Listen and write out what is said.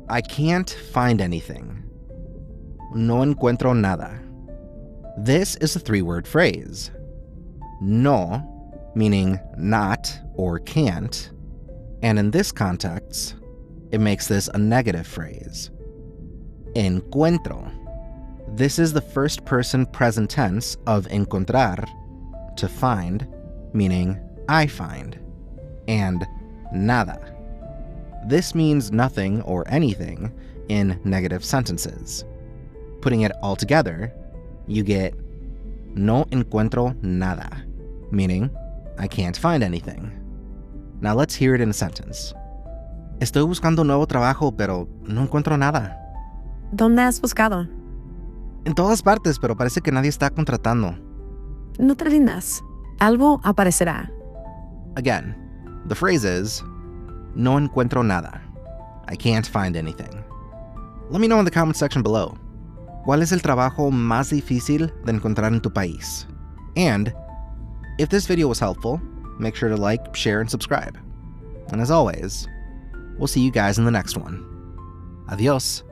I can't find anything. No encuentro nada. This is a three-word phrase. No, meaning not or can't, and in this context, it makes this a negative phrase. Encuentro. This is the first person present tense of encontrar, to find, meaning I find, and nada. This means nothing or anything in negative sentences. Putting it all together, you get no encuentro nada, meaning I can't find anything. Now let's hear it in a sentence. Estoy buscando nuevo trabajo, pero no encuentro nada. ¿Dónde has buscado? En todas partes, pero parece que nadie está contratando. No te rindas. Algo aparecerá. Again, the phrase is, no encuentro nada. I can't find anything. Let me know in the comment section below. ¿Cuál es el trabajo más difícil de encontrar en tu país? And if this video was helpful, make sure to like, share, and subscribe. And as always, we'll see you guys in the next one. Adios.